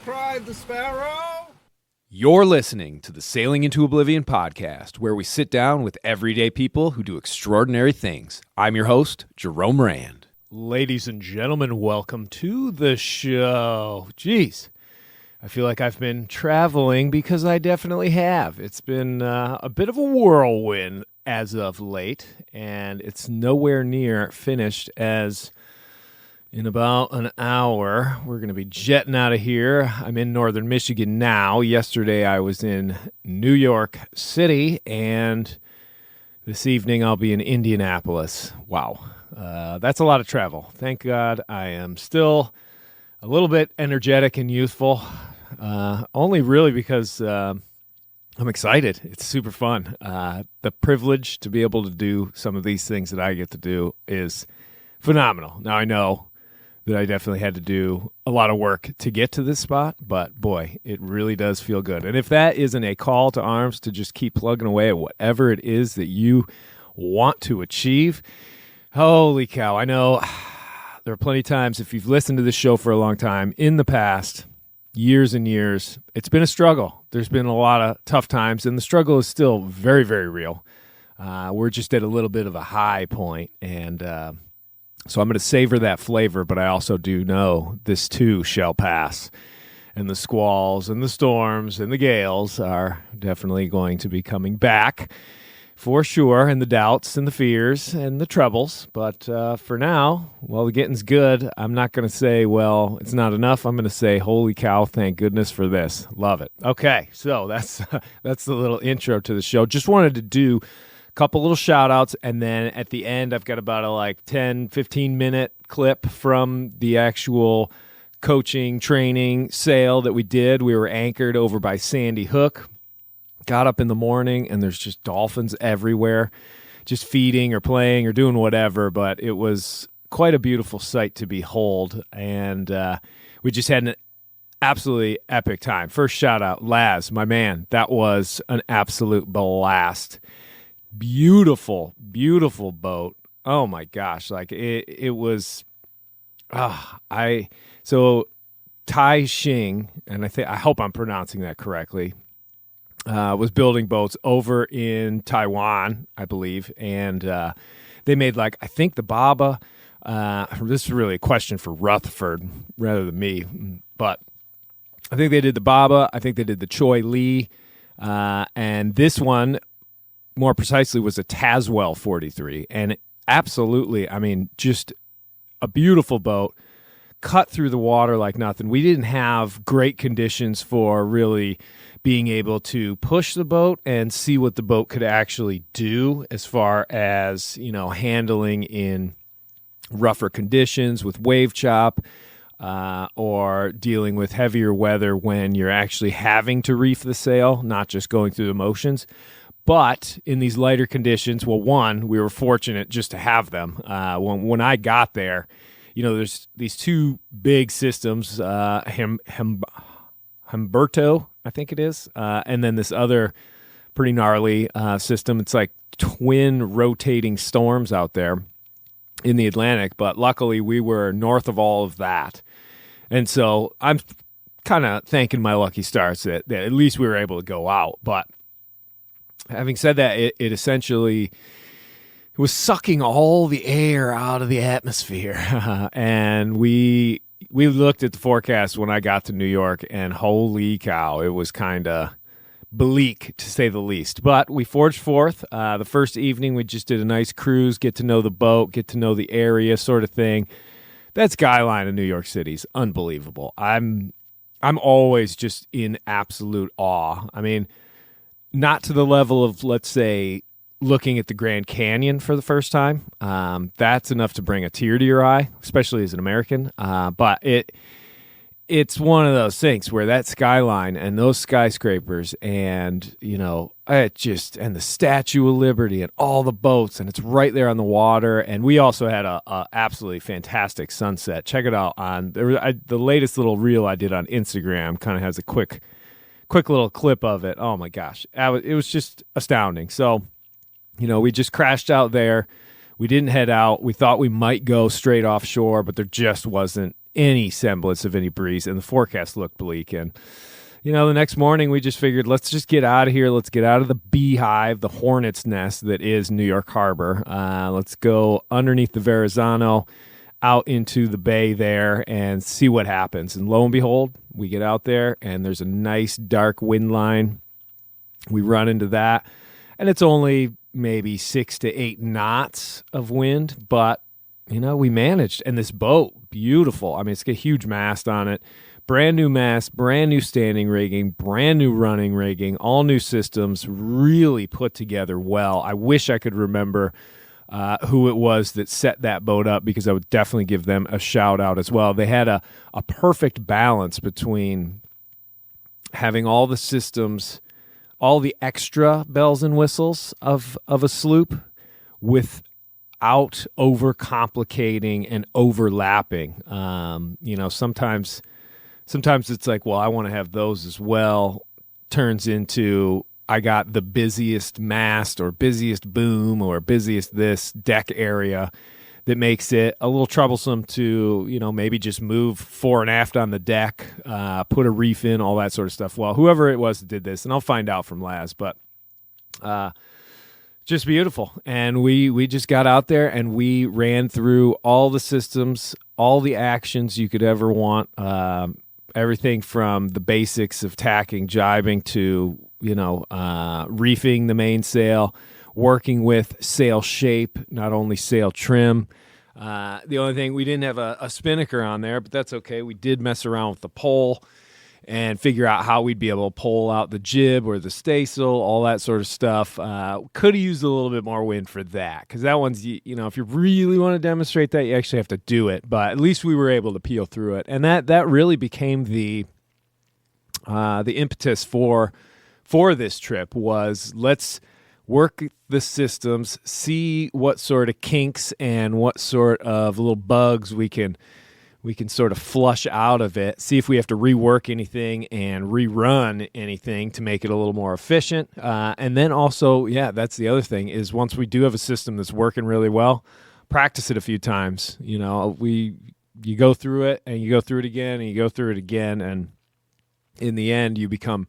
cried the sparrow. You're listening to the Sailing into Oblivion podcast, where we sit down with everyday people who do extraordinary things. I'm your host, Jerome Rand. Ladies and gentlemen, welcome to the show. Jeez, I feel like I've been traveling because I definitely have. It's been a bit of a whirlwind as of late, and it's nowhere near finished as in about an hour, we're going to be jetting out of here. I'm in northern Michigan now. Yesterday, I was in New York City, and this evening, I'll be in Indianapolis. Wow. That's a lot of travel. Thank God I am still a little bit energetic and youthful, only really because I'm excited. It's super fun. The privilege to be able to do some of these things that I get to do is phenomenal. Now, I know that I definitely had to do a lot of work to get to this spot, but boy, it really does feel good. And if that isn't a call to arms to just keep plugging away at whatever it is that you want to achieve, holy cow. I know there are plenty of times, if you've listened to this show for a long time, in the past, years and years, it's been a struggle. There's been a lot of tough times, and the struggle is still very, very real. We're just at a little bit of a high point, and so I'm going to savor that flavor, but I also do know this too shall pass. And the squalls and the storms and the gales are definitely going to be coming back for sure, and the doubts and the fears and the troubles. But for now, while the getting's good, I'm not going to say, well, it's not enough. I'm going to say, holy cow, thank goodness for this. Love it. Okay, so that's the little intro to the show. Just wanted to do couple little shout outs, and then at the end I've got about a 10-15 minute clip from the actual coaching training sail that we did. We were anchored over by Sandy Hook, got up in the morning, and there's just dolphins everywhere just feeding or playing or doing whatever, but it was quite a beautiful sight to behold, and we just had an absolutely epic time. First shout out, Laz, my man. That was an absolute blast. Beautiful, beautiful boat. Oh my gosh. It was, so Tai Xing, and I hope I'm pronouncing that correctly, was building boats over in Taiwan, I believe. And, they made I think the Baba, this is really a question for Rutherford rather than me, but I think they did the Baba. I think they did the Choi Lee. And this one, more precisely, was a Taswell 43, and absolutely, I mean, just a beautiful boat, cut through the water like nothing. We didn't have great conditions for really being able to push the boat and see what the boat could actually do as far as, handling in rougher conditions with wave chop, or dealing with heavier weather when you're actually having to reef the sail, not just going through the motions. But in these lighter conditions, well, one, we were fortunate just to have them. When I got there, there's these two big systems, Humberto, I think it is, and then this other pretty gnarly system. It's like twin rotating storms out there in the Atlantic, but luckily we were north of all of that. And so I'm kind of thanking my lucky stars that at least we were able to go out, but having said that, it essentially was sucking all the air out of the atmosphere. And we looked at the forecast when I got to New York, and holy cow, it was kind of bleak, to say the least. But we forged forth. The first evening, we just did a nice cruise, get to know the boat, get to know the area sort of thing. That skyline of New York City is unbelievable. I'm always just in absolute awe. I mean, not to the level of, let's say, looking at the Grand Canyon for the first time. That's enough to bring a tear to your eye, especially as an American. But it's one of those things where that skyline and those skyscrapers and, and the Statue of Liberty and all the boats, and it's right there on the water. And we also had a absolutely fantastic sunset. Check it out on the latest little reel I did on Instagram. Kind of has a quick little clip of it. Oh my gosh. It was just astounding. So, we just crashed out there. We didn't head out. We thought we might go straight offshore, but there just wasn't any semblance of any breeze, and the forecast looked bleak. And the next morning we just figured, let's just get out of here. Let's get out of the beehive, the hornet's nest that is New York Harbor. Let's go underneath the Verrazano out into the bay there and see what happens. And lo and behold, we get out there and there's a nice dark wind line. We run into that, and it's only maybe 6 to 8 knots of wind, but we managed. And this boat, beautiful. I mean, it's got a huge mast on it. Brand new mast, brand new standing rigging, brand new running rigging, all new systems, really put together well. I wish I could remember who it was that set that boat up, because I would definitely give them a shout out as well. They had a perfect balance between having all the systems, all the extra bells and whistles of a sloop without overcomplicating and overlapping. Sometimes it's like, well, I want to have those as well. Turns into, I got the busiest mast or busiest boom or busiest this deck area that makes it a little troublesome to, maybe just move fore and aft on the deck, put a reef in, all that sort of stuff. Well, whoever it was that did this, and I'll find out from Laz, but just beautiful. And we just got out there and we ran through all the systems, all the actions you could ever want. Everything from the basics of tacking, jibing to, reefing the mainsail, working with sail shape, not only sail trim. The only thing, we didn't have a spinnaker on there, but that's okay. We did mess around with the pole and figure out how we'd be able to pull out the jib or the staysail, all that sort of stuff. Could have used a little bit more wind for that, because that one's, if you really want to demonstrate that, you actually have to do it. But at least we were able to peel through it, and that really became the impetus for this trip. Was let's work the systems, see what sort of kinks and what sort of little bugs we can sort of flush out of it, see if we have to rework anything and rerun anything to make it a little more efficient. And then also, that's the other thing, is once we do have a system that's working really well, practice it a few times. You go through it and you go through it again and you go through it again. And in the end, you become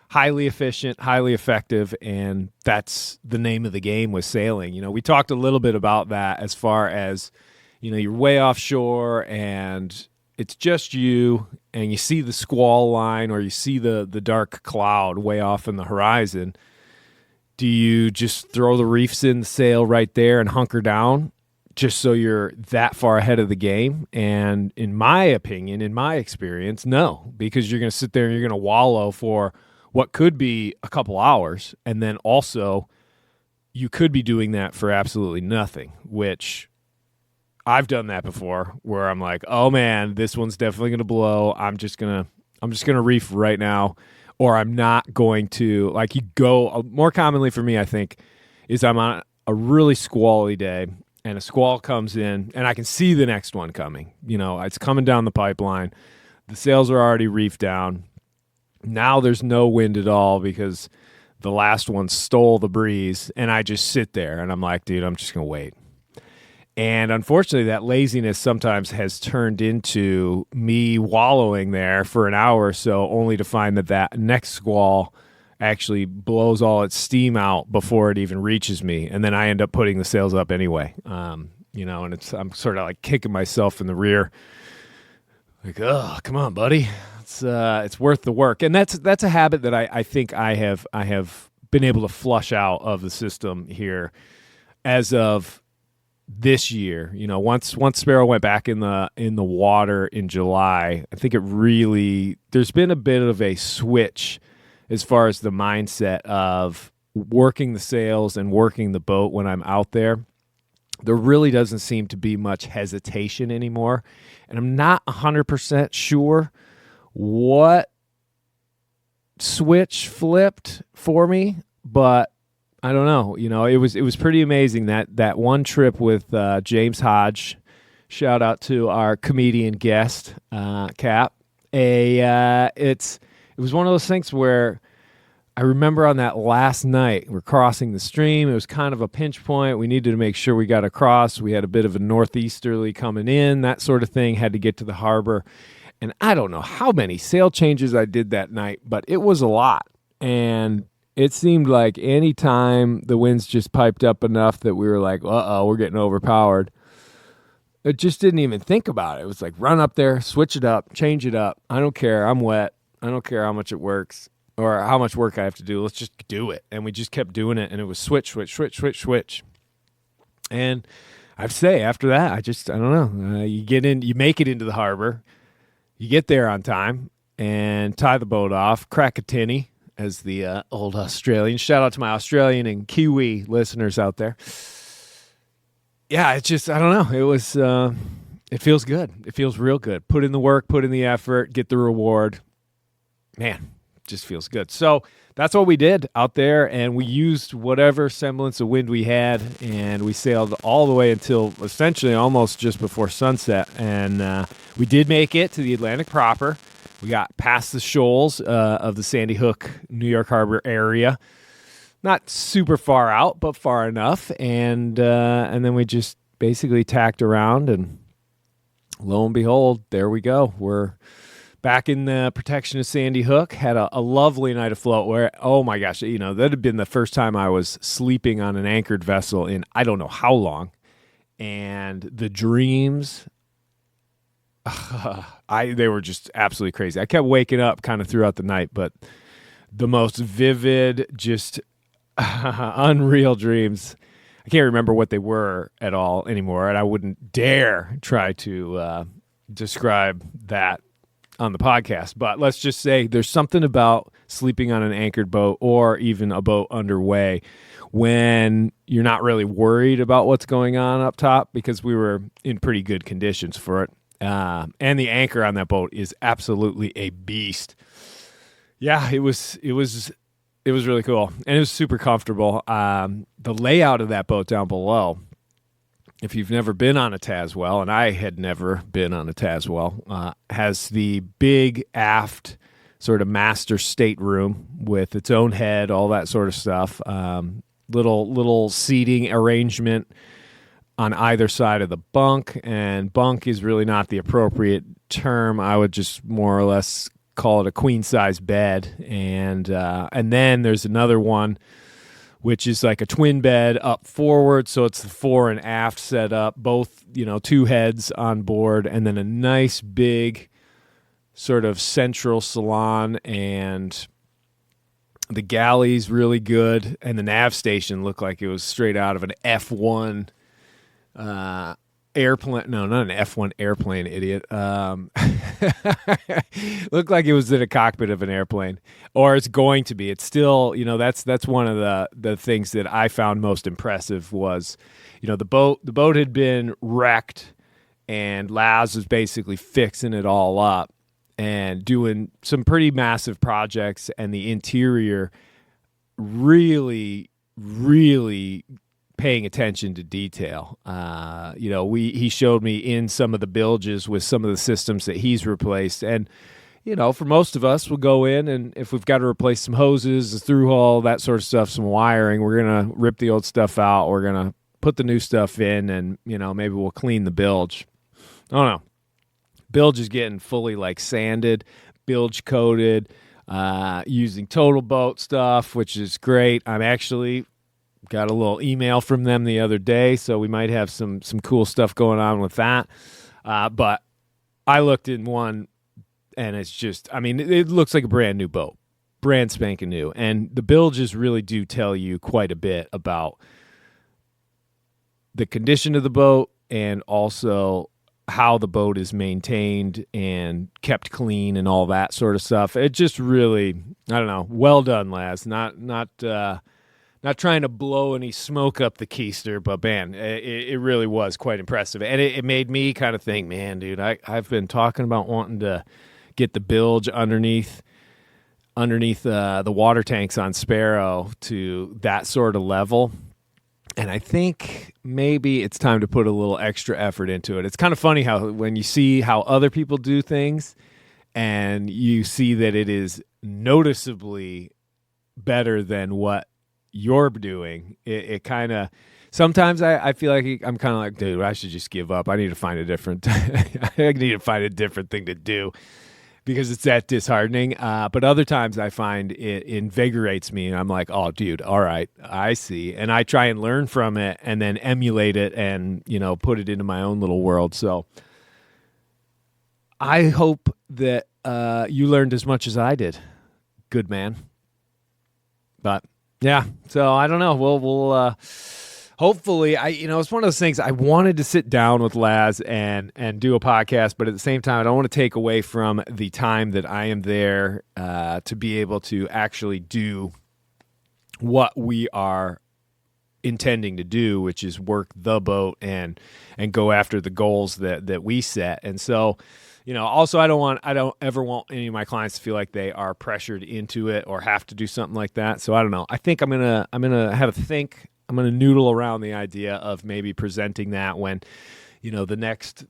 highly efficient, highly effective. And that's the name of the game with sailing. We talked a little bit about that as far as, you're way offshore and it's just you, and you see the squall line or you see the dark cloud way off in the horizon. Do you just throw the reefs in the sail right there and hunker down just so you're that far ahead of the game? And in my opinion, in my experience, no, because you're going to sit there and you're going to wallow for what could be a couple hours. And then also you could be doing that for absolutely nothing, which I've done that before, where I'm like, oh man, this one's definitely going to blow. I'm just going to reef right now, or I'm not going to. Like, you go, more commonly for me, I think, is I'm on a really squally day and a squall comes in and I can see the next one coming. It's coming down the pipeline. The sails are already reefed down. Now there's no wind at all because the last one stole the breeze, and I just sit there and I'm like, dude, I'm just going to wait. And unfortunately, that laziness sometimes has turned into me wallowing there for an hour or so, only to find that next squall actually blows all its steam out before it even reaches me. And then I end up putting the sails up anyway. And I'm sort of like kicking myself in the rear. Like, oh, come on, buddy. It's worth the work. And that's a habit that I think I have been able to flush out of the system here as of this year. Once Sparrow went back in the water in July, I think there's been a bit of a switch as far as the mindset of working the sails and working the boat when I'm out there. There really doesn't seem to be much hesitation anymore, and I'm not 100% sure what switch flipped for me, but I don't know. It was pretty amazing that one trip with James Hodge. Shout out to our comedian guest, Cap. It was one of those things where I remember on that last night, we're crossing the stream. It was kind of a pinch point. We needed to make sure we got across. We had a bit of a northeasterly coming in, that sort of thing, had to get to the harbor. And I don't know how many sail changes I did that night, but it was a lot. And it seemed like any time the winds just piped up enough that we were like, uh-oh, we're getting overpowered. It just didn't even think about it. It was like, run up there, switch it up, change it up. I don't care. I'm wet. I don't care how much it works or how much work I have to do. Let's just do it. And we just kept doing it, and it was switch. And I have to say, after that, I don't know. You get in, you make it into the harbor, you get there on time, and tie the boat off, crack a tinny, as the old Australian. Shout out to my Australian and Kiwi listeners out there. Yeah, it's just, I don't know. It was, it feels good. It feels real good. Put in the work, put in the effort, get the reward. Man, just feels good. So that's what we did out there, and we used whatever semblance of wind we had, and we sailed all the way until essentially almost just before sunset. And we did make it to the Atlantic proper. We got past the shoals of the Sandy Hook, New York Harbor area. Not super far out, but far enough. And then we just basically tacked around, and lo and behold, there we go. We're back in the protection of Sandy Hook. Had a lovely night afloat where, oh my gosh, that had been the first time I was sleeping on an anchored vessel in I don't know how long. And the dreams, they were just absolutely crazy. I kept waking up kind of throughout the night, but the most vivid, just unreal dreams. I can't remember what they were at all anymore, and I wouldn't dare try to describe that on the podcast. But let's just say there's something about sleeping on an anchored boat or even a boat underway when you're not really worried about what's going on up top, because we were in pretty good conditions for it. And the anchor on that boat is absolutely a beast. Yeah, it was really cool, and it was super comfortable. The layout of that boat down below, if you've never been on a Taswell, and I had never been on a Taswell, has the big aft sort of master stateroom with its own head, all that sort of stuff. Little seating arrangement on either side of the bunk, and bunk is really not the appropriate term. I would just more or less call it a queen size bed, and then there's another one which is like a twin bed up forward, so it's the fore and aft set up, both two heads on board, and then a nice big sort of central salon, and the galley's really good, and the nav station looked like it was straight out of an F1 airplane. No, not an F1 airplane, idiot. Looked like it was in a cockpit of an airplane, or it's going to be. It's still, that's one of the things that I found most impressive was, the boat had been wrecked, and Laz was basically fixing it all up and doing some pretty massive projects, and the interior really, really paying attention to detail. He showed me in some of the bilges with some of the systems that he's replaced. And, for most of us, we'll go in, and if we've got to replace some hoses, a through hull, that sort of stuff, some wiring, we're going to rip the old stuff out. We're going to put the new stuff in, and, maybe we'll clean the bilge. I don't know. Bilge is getting fully sanded, bilge coated, using Total Boat stuff, which is great. I'm actually got a little email from them the other day, so we might have some cool stuff going on with that. But I looked in one, and it's just, it looks like a brand new boat, brand spanking new. And the bilges really do tell you quite a bit about the condition of the boat, and also how the boat is maintained and kept clean and all that sort of stuff. It just really, I don't know, well done, Laz. Not trying to blow any smoke up the keister, but man, it really was quite impressive. And it made me kind of think, man, dude, I've been talking about wanting to get the bilge underneath the water tanks on Sparrow to that sort of level. And I think maybe it's time to put a little extra effort into it. It's kind of funny how when you see how other people do things, and you see that it is noticeably better than what you're doing, it kind of, sometimes I feel like I'm kind of like, dude, I should just give up. I need to find a different, I need to find a different thing to do because it's that disheartening. But other times I find it invigorates me and I'm like, oh, dude, all right, I see. And I try and learn from it and then emulate it and, put it into my own little world. So I hope that you learned as much as I did. Good man. But yeah, so I don't know. We'll hopefully, it's one of those things. I wanted to sit down with Laz and do a podcast, but at the same time, I don't want to take away from the time that I am there to be able to actually do what we are intending to do, which is work the boat and go after the goals that we set. And so, also I don't ever want any of my clients to feel like they are pressured into it or have to do something like that. So I don't know. I think I'm going to have a think. I'm going to noodle around the idea of maybe presenting that when, the next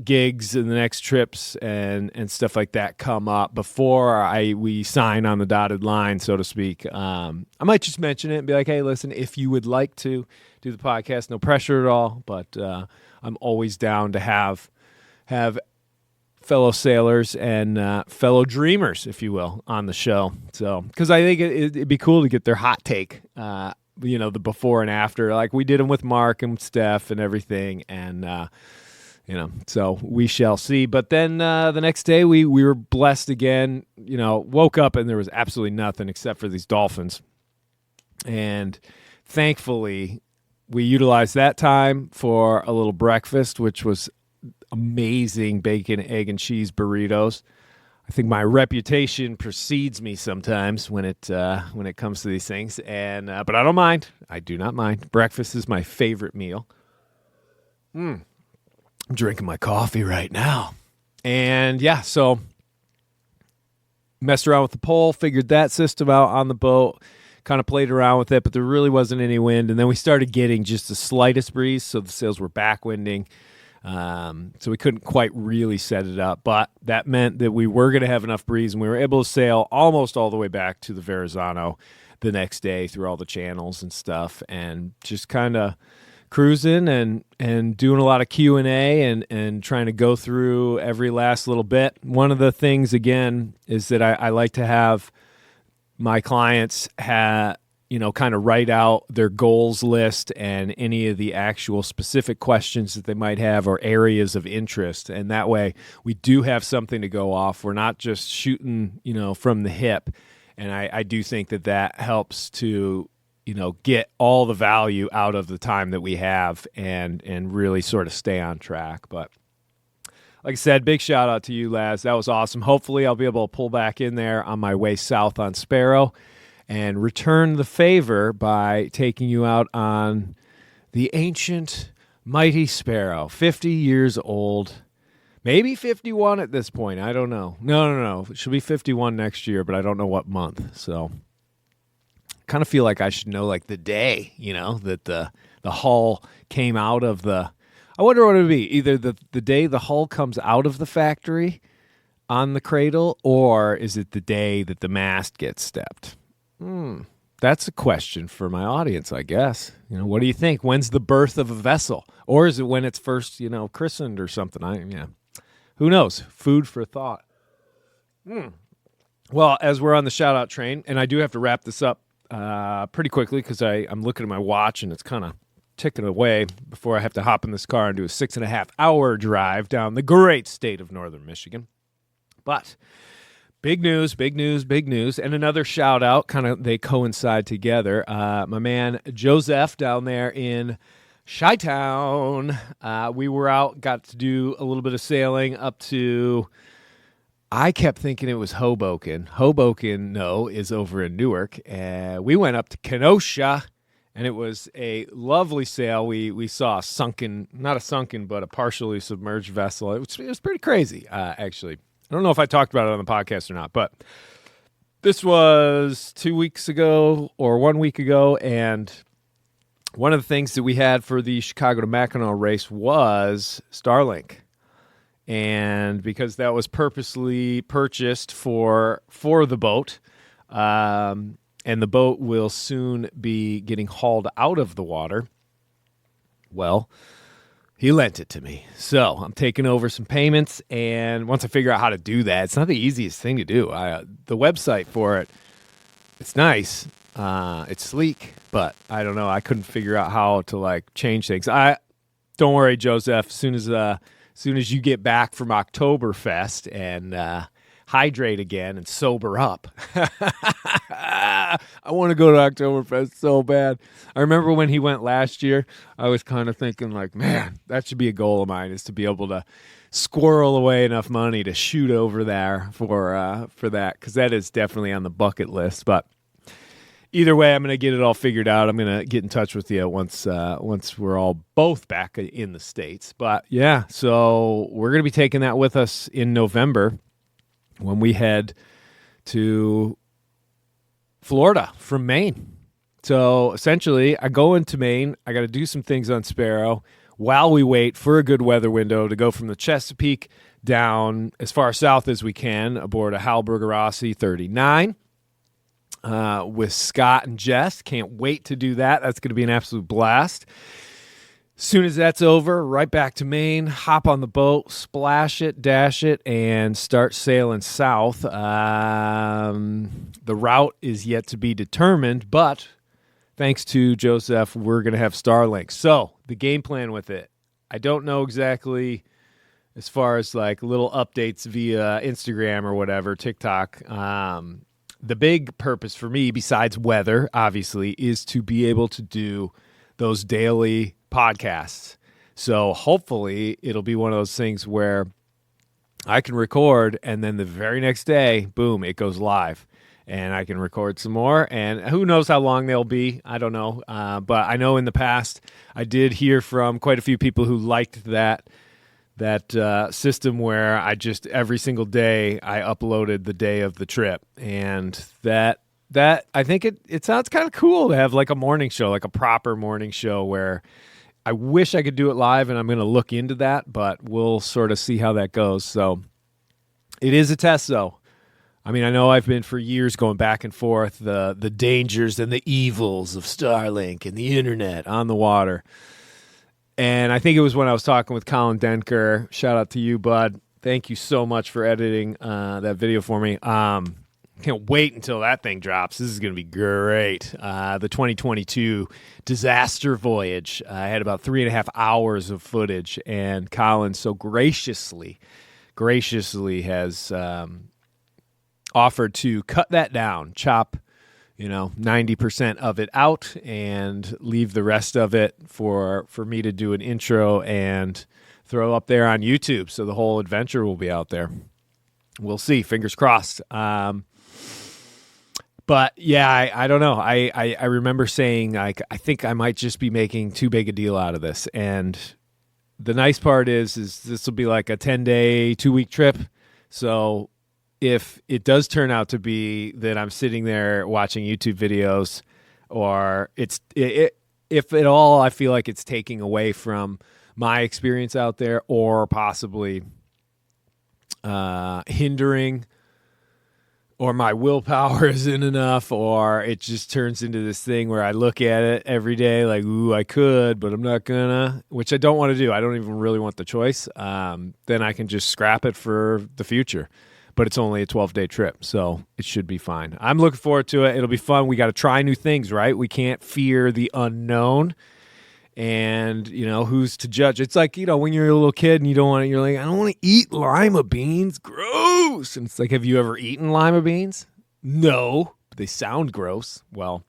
gigs and the next trips and stuff like that come up before we sign on the dotted line, so to speak. I might just mention it and be like, hey, listen, if you would like to do the podcast, no pressure at all, but I'm always down to have fellow sailors and fellow dreamers, if you will, on the show. So, because I think it'd be cool to get their hot take, the before and after, like we did them with Mark and Steph and everything. And, so we shall see. But then the next day we were blessed again, woke up and there was absolutely nothing except for these dolphins. And thankfully we utilized that time for a little breakfast, which was amazing bacon, egg, and cheese burritos. I think my reputation precedes me sometimes when it comes to these things, and but I don't mind. I do not mind. Breakfast is my favorite meal. I'm drinking my coffee right now, and yeah, so messed around with the pole, figured that system out on the boat, kind of played around with it, but there really wasn't any wind, and then we started getting just the slightest breeze, so the sails were backwinding. So we couldn't quite really set it up, but that meant that we were going to have enough breeze and we were able to sail almost all the way back to the Verrazano the next day through all the channels and stuff and just kind of cruising and doing a lot of Q&A and trying to go through every last little bit. One of the things, again, is that I like to have my clients kind of write out their goals list and any of the actual specific questions that they might have or areas of interest. And that way we do have something to go off. We're not just shooting, from the hip. And I do think that helps to, get all the value out of the time that we have and really sort of stay on track. But like I said, big shout out to you, Laz. That was awesome. Hopefully I'll be able to pull back in there on my way south on Sparrow and return the favor by taking you out on the ancient, mighty Sparrow, 50 years old, maybe 51 at this point. I don't know. No. It should be 51 next year, but I don't know what month. So kind of feel like I should know like the day, that the hull came out of the, I wonder what it would be, either the day the hull comes out of the factory on the cradle, or is it the day that the mast gets stepped? That's a question for my audience, I guess. What do you think? When's the birth of a vessel? Or is it when it's first, christened or something? Who knows? Food for thought. Well, as we're on the shout-out train, and I do have to wrap this up pretty quickly because I'm looking at my watch and it's kind of ticking away before I have to hop in this car and do a 6.5-hour drive down the great state of northern Michigan. But big news, and another shout out, they coincide together. My man Joseph down there in Chi-Town, we were out, got to do a little bit of sailing up to, I kept thinking it was Hoboken. Hoboken, no, is over in Newark. We went up to Kenosha, and it was a lovely sail. We saw not a sunken, but a partially submerged vessel. It was pretty crazy, actually. I don't know if I talked about it on the podcast or not, but this was 2 weeks ago or 1 week ago, and one of the things that we had for the Chicago to Mackinac race was Starlink. And because that was purposely purchased for the boat, and the boat will soon be getting hauled out of the water. Well, he lent it to me. So I'm taking over some payments, and once I figure out how to do that, it's not the easiest thing to do. The website for it, it's nice. It's sleek, but I don't know. I couldn't figure out how to like change things. Don't worry, Joseph. As soon as you get back from Oktoberfest and hydrate again and sober up, I want to go to Oktoberfest so bad. I remember when he went last year, I was kind of thinking like, man, that should be a goal of mine, is to be able to squirrel away enough money to shoot over there for that, because that is definitely on the bucket list. But either way, I'm going to get it all figured out. I'm going to get in touch with you once we're all both back in the States. But yeah, so we're going to be taking that with us in November when we head to Florida from Maine. So essentially, I go into Maine. I got to do some things on Sparrow while we wait for a good weather window to go from the Chesapeake down as far south as we can aboard a Halberger Rossi 39. With Scott and Jess. Can't wait to do that. That's going to be an absolute blast. As soon as that's over, right back to Maine, hop on the boat, splash it, dash it, and start sailing south. The route is yet to be determined, but thanks to Joseph, we're going to have Starlink. So the game plan with it, I don't know exactly as far as like little updates via Instagram or whatever, TikTok. The big purpose for me, besides weather, obviously, is to be able to do those daily podcasts. So hopefully it'll be one of those things where I can record and then the very next day, boom, it goes live. And I can record some more. And who knows how long they'll be. I don't know. But I know in the past I did hear from quite a few people who liked that system where I just every single day I uploaded the day of the trip, and that I think it sounds kind of cool to have like a morning show, like a proper morning show where I wish I could do it live, and I'm going to look into that, but we'll sort of see how that goes. So it is a test though. I mean, I know I've been for years going back and forth, the dangers and the evils of Starlink and the internet on the water. And I think it was when I was talking with Colin Denker. Shout out to you, bud. Thank you so much for editing that video for me. Can't wait until that thing drops. This is going to be great. The 2022 disaster voyage. I had about 3.5 hours of footage, and Colin so graciously has offered to cut that down, chop 90% of it out and leave the rest of it for me to do an intro and throw up there on YouTube. So the whole adventure will be out there. We'll see. Fingers crossed. But yeah, I don't know. I remember saying, like, I think I might just be making too big a deal out of this. And the nice part is this will be like a 10-day, 2-week trip. So if it does turn out to be that I'm sitting there watching YouTube videos, or if at all I feel like it's taking away from my experience out there, or possibly hindering, or my willpower isn't enough, or it just turns into this thing where I look at it every day like, ooh, I could, but I'm not gonna, which I don't want to do. I don't even really want the choice. Then I can just scrap it for the future. But it's only a 12-day trip, so it should be fine. I'm looking forward to it. It'll be fun. We got to try new things, right? We can't fear the unknown. And, who's to judge? It's like, when you're a little kid and you don't want to, you're like, I don't want to eat lima beans. Gross. And it's like, have you ever eaten lima beans? No, but they sound gross. Well,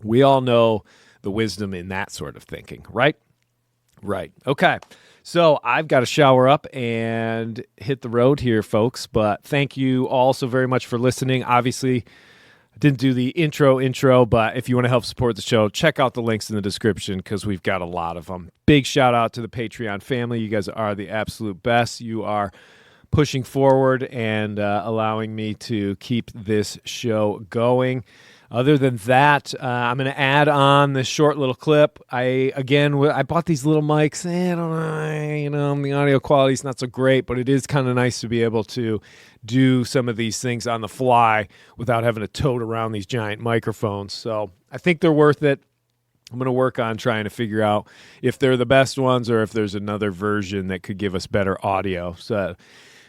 we all know the wisdom in that sort of thinking, right? Right. Okay. So I've got to shower up and hit the road here, folks. But thank you all so very much for listening. Obviously, I didn't do the intro, but if you want to help support the show, check out the links in the description because we've got a lot of them. Big shout out to the Patreon family. You guys are the absolute best. You are pushing forward and allowing me to keep this show going. Other than that, I'm going to add on this short little clip. I bought these little mics. I don't know, the audio quality is not so great, but it is kind of nice to be able to do some of these things on the fly without having to tote around these giant microphones. So I think they're worth it. I'm going to work on trying to figure out if they're the best ones or if there's another version that could give us better audio.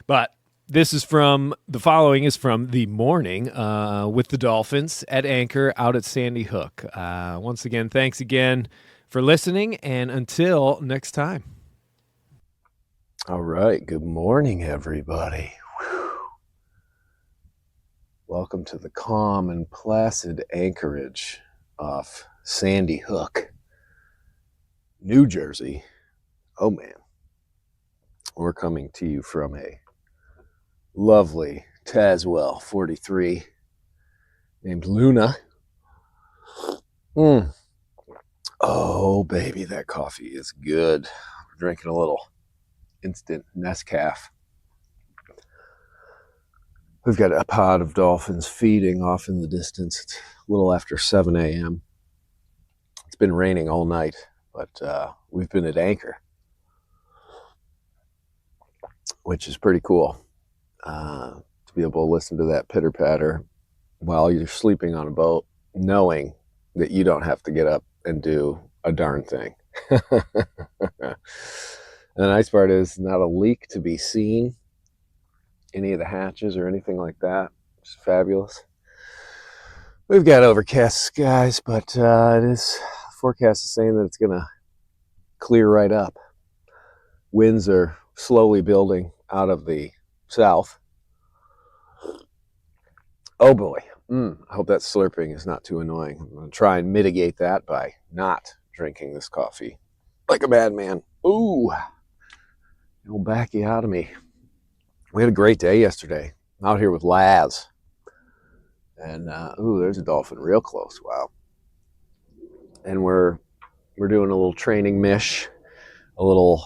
But the following is from the morning with the Dolphins at Anchor out at Sandy Hook. Once again, thanks again for listening, and until next time. All right. Good morning, everybody. Whew. Welcome to the calm and placid anchorage off Sandy Hook, New Jersey. Oh, man. We're coming to you from a lovely Taswell 43 named Luna. Oh, baby, that coffee is good. We're drinking a little instant Nescafe. We've got a pod of dolphins feeding off in the distance. It's a little after 7 a.m. It's been raining all night, but we've been at anchor, which is pretty cool. To be able to listen to that pitter patter while you're sleeping on a boat, knowing that you don't have to get up and do a darn thing. And the nice part is not a leak to be seen, any of the hatches or anything like that. It's fabulous. We've got overcast skies, but forecast is saying that it's going to clear right up. Winds are slowly building out of the south. Oh boy. I hope that slurping is not too annoying. I'm going to try and mitigate that by not drinking this coffee like a madman. Ooh. It'll back you out of me. We had a great day yesterday. Out here with Laz. And there's a dolphin real close. Wow. And we're doing a little training mish, a little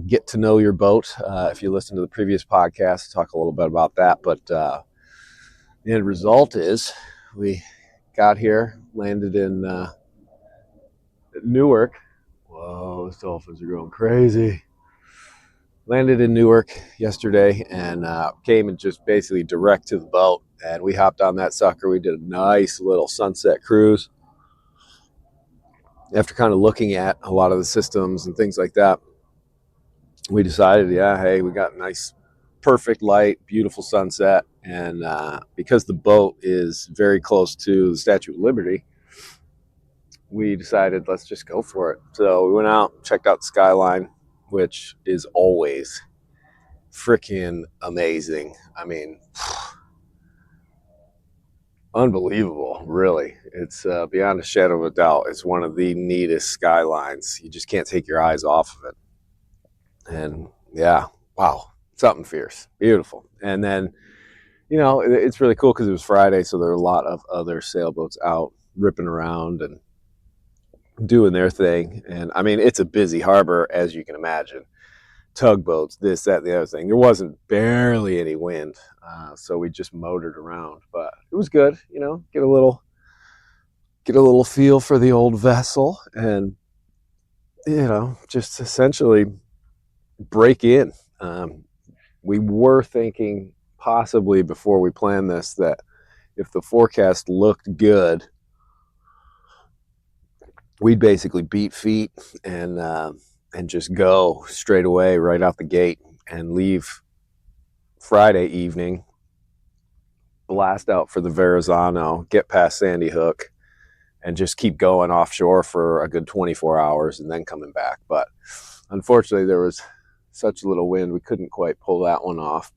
get to know your boat. If you listen to the previous podcast, talk a little bit about that. But the end result is we got here, landed in Newark. Whoa, those dolphins are going crazy. Landed in Newark yesterday and came and just basically direct to the boat. And we hopped on that sucker. We did a nice little sunset cruise. After kind of looking at a lot of the systems and things like that, we decided, hey, we got nice, perfect light, beautiful sunset. And because the boat is very close to the Statue of Liberty, we decided, let's just go for it. So we went out, checked out the skyline, which is always freaking amazing. I mean, unbelievable, really. It's beyond a shadow of a doubt. It's one of the neatest skylines. You just can't take your eyes off of it. And yeah, wow, something fierce, beautiful. And then, it's really cool because it was Friday, so there were a lot of other sailboats out ripping around and doing their thing. And I mean, it's a busy harbor, as you can imagine. Tugboats, this, that, the other thing. There wasn't barely any wind, so we just motored around. But it was good, get a little feel for the old vessel, and just essentially break in. We were thinking possibly before we planned this that if the forecast looked good, we'd basically beat feet and just go straight away right out the gate and leave Friday evening, blast out for the Verrazano, get past Sandy Hook, and just keep going offshore for a good 24 hours and then coming back. But unfortunately, there was such little wind, we couldn't quite pull that one off.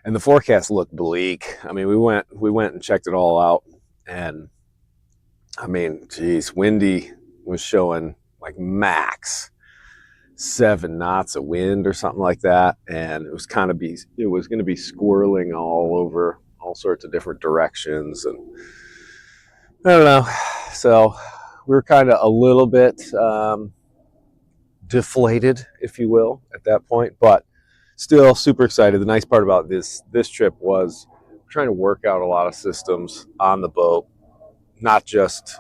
And the forecast looked bleak. I mean, we went and checked it all out, and I mean, geez, windy was showing like max 7 knots of wind or something like that, and it was going to be squirreling all over all sorts of different directions, and I don't know. So we were kind of a little bit deflated, if you will, at that point, but still super excited. The nice part about this trip was trying to work out a lot of systems on the boat not just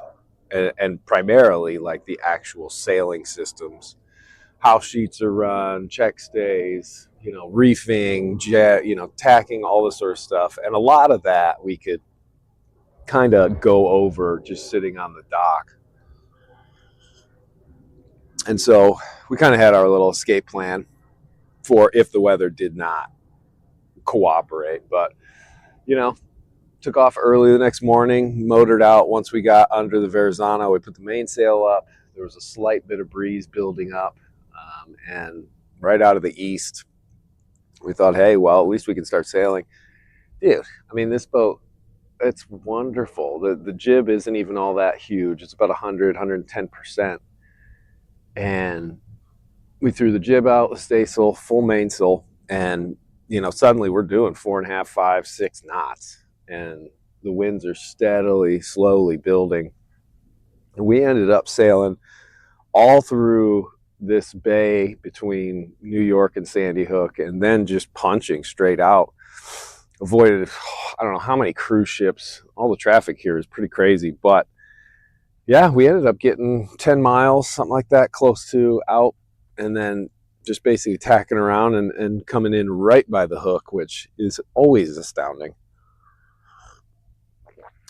and primarily like the actual sailing systems, how sheets are run, check stays, reefing, jet, tacking, all this sort of stuff. And a lot of that we could kind of go over just sitting on the dock. And so we kind of had our little escape plan for if the weather did not cooperate. But, took off early the next morning, motored out. Once we got under the Verrazano, we put the mainsail up. There was a slight bit of breeze building up. And right out of the east, we thought, hey, well, at least we can start sailing. Dude, I mean, this boat, it's wonderful. The jib isn't even all that huge. It's about 100, 110%. And we threw the jib out, the staysail, full mainsail, and, suddenly we're doing 4.5, 5, 6 knots. And the winds are steadily, slowly building. And we ended up sailing all through this bay between New York and Sandy Hook, and then just punching straight out. Avoided, I don't know how many cruise ships. All the traffic here is pretty crazy. But yeah, we ended up getting 10 miles, something like that, close to out, and then just basically tacking around and coming in right by the hook, which is always astounding.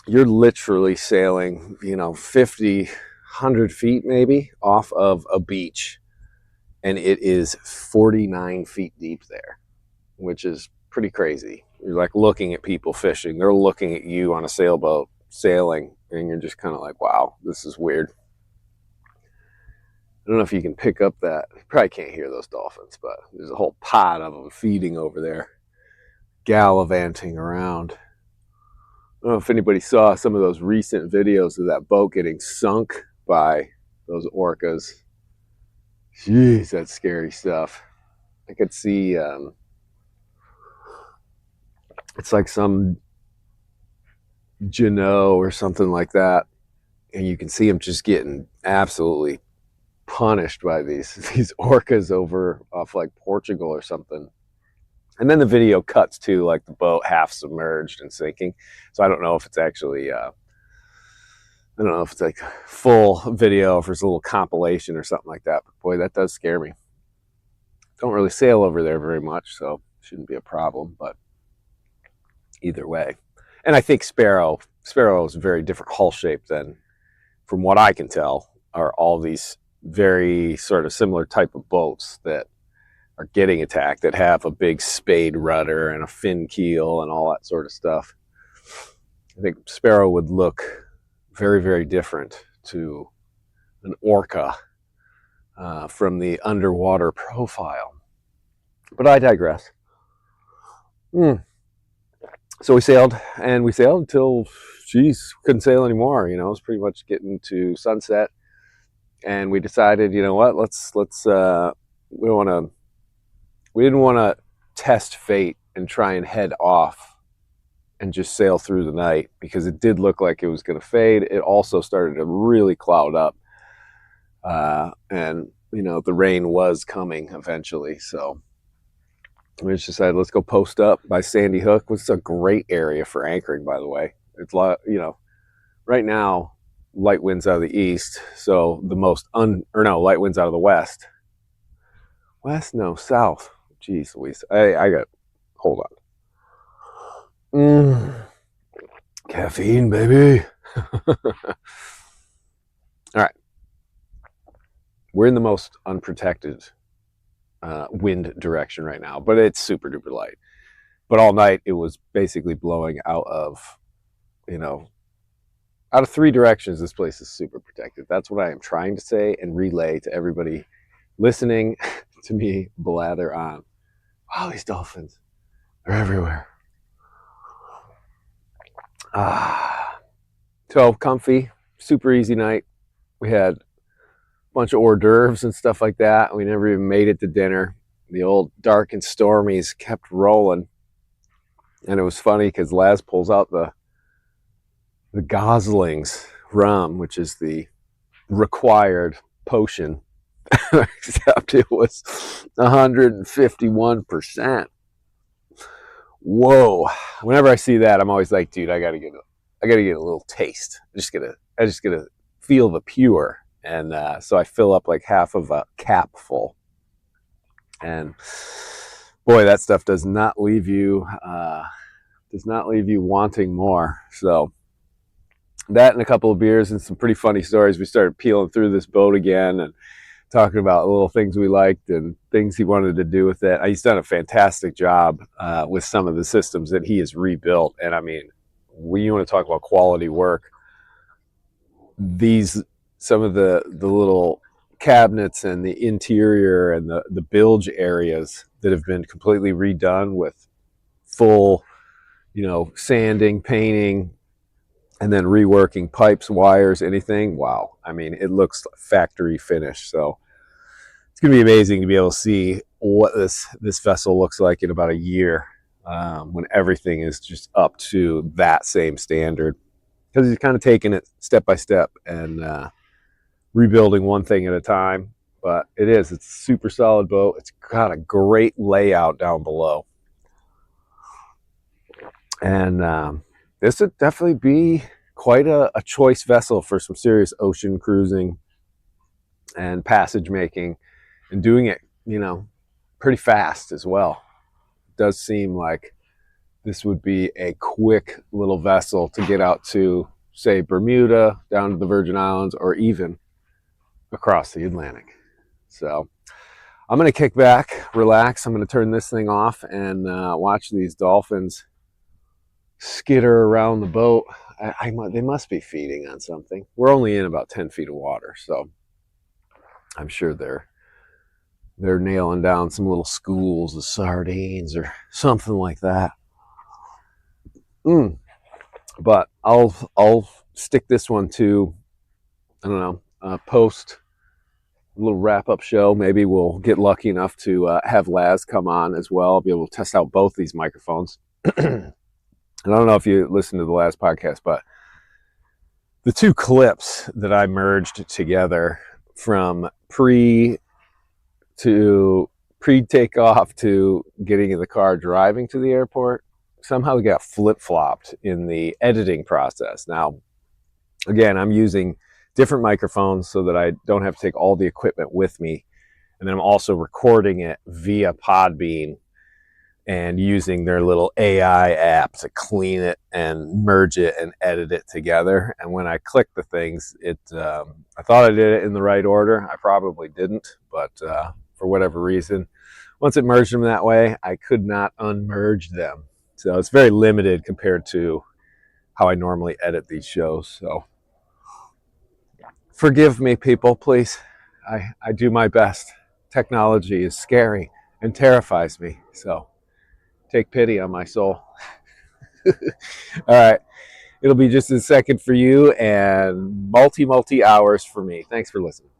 You're literally sailing, 50, 100 feet maybe off of a beach, and it is 49 feet deep there, which is pretty crazy. You're like looking at people fishing. They're looking at you on a sailboat sailing, and you're just kind of like, wow, this is weird. I don't know if you can pick up that. You probably can't hear those dolphins, but there's a whole pod of them feeding over there, gallivanting around. I don't know if anybody saw some of those recent videos of that boat getting sunk by those orcas. Jeez, that's scary stuff. I could see it's like some Jeanneau or something like that, and you can see them just getting absolutely punished by these orcas over off like Portugal or something. And then the video cuts to like the boat half submerged and sinking. So I don't know if it's actually, I don't know if it's like full video, if it's a little compilation or something like that. But boy, that does scare me. Don't really sail over there very much, so shouldn't be a problem. But either way, and I think Sparrow is a very different hull shape than, from what I can tell, are all these very sort of similar type of boats that are getting attacked, that have a big spade rudder and a fin keel and all that sort of stuff. I think Sparrow would look very, very different to an orca from the underwater profile. But I digress. So we sailed until, couldn't sail anymore. It was pretty much getting to sunset. And we decided, you know what, we didn't want to test fate and try and head off and just sail through the night, because it did look like it was going to fade. It also started to really cloud up. And, the rain was coming eventually. So we just decided, let's go post up by Sandy Hook, which is a great area for anchoring, by the way. It's right now, light winds out of the east. So light winds out of the west. South. Jeez Louise. Hold on. Caffeine, baby. All right. We're in the most unprotected wind direction right now, but it's super duper light. But all night it was basically blowing out of 3 directions. This place is super protected. That's what I am trying to say and relay to everybody listening to me blather on. Wow, these dolphins, they're everywhere. So comfy, super easy night. We had a bunch of hors d'oeuvres and stuff like that. We never even made it to dinner. The old dark and stormies kept rolling. And it was funny because Laz pulls out the Gosling's rum, which is the required potion, except it was 151%. Whoa. Whenever I see that, I'm always like, dude, I gotta get I got to get a little taste. I just gotta feel the pure. And so I fill up like half of a cap full. And boy, that stuff does not leave you wanting more. So that and a couple of beers and some pretty funny stories. We started peeling through this boat again and talking about little things we liked and things he wanted to do with it. He's done a fantastic job with some of the systems that he has rebuilt. And I mean, when you want to talk about quality work, some of the little cabinets and the interior and the bilge areas that have been completely redone with full, sanding, painting, and then reworking pipes, wires, anything. Wow. I mean, it looks factory finished. So it's going to be amazing to be able to see what this vessel looks like in about a year, when everything is just up to that same standard. Because he's kind of taking it step by step and rebuilding one thing at a time. But it's a super solid boat. It's got a great layout down below. And this would definitely be quite a choice vessel for some serious ocean cruising and passage making, and doing it, pretty fast as well. It does seem like this would be a quick little vessel to get out to, say, Bermuda, down to the Virgin Islands, or even across the Atlantic. So I'm going to kick back, relax. I'm going to turn this thing off and watch these dolphins skitter around the boat. They must be feeding on something. We're only in about 10 feet of water, so I'm sure they're nailing down some little schools of sardines or something like that. But I'll stick this one to, I don't know, post a little wrap-up show. Maybe we'll get lucky enough to have Laz come on as well. I'll be able to test out both these microphones. And I don't know if you listened to the last podcast, but the two clips that I merged together from pre-takeoff to getting in the car driving to the airport, somehow they got flip-flopped in the editing process. Now, again, I'm using different microphones so that I don't have to take all the equipment with me. And then I'm also recording it via Podbean and using their little AI app to clean it and merge it and edit it together. And when I click the things, I thought I did it in the right order. I probably didn't, but for whatever reason, once it merged them that way, I could not unmerge them. So it's very limited compared to how I normally edit these shows. So forgive me, people, please. I do my best. Technology is scary and terrifies me. So take pity on my soul. All right. It'll be just a second for you and multi hours for me. Thanks for listening.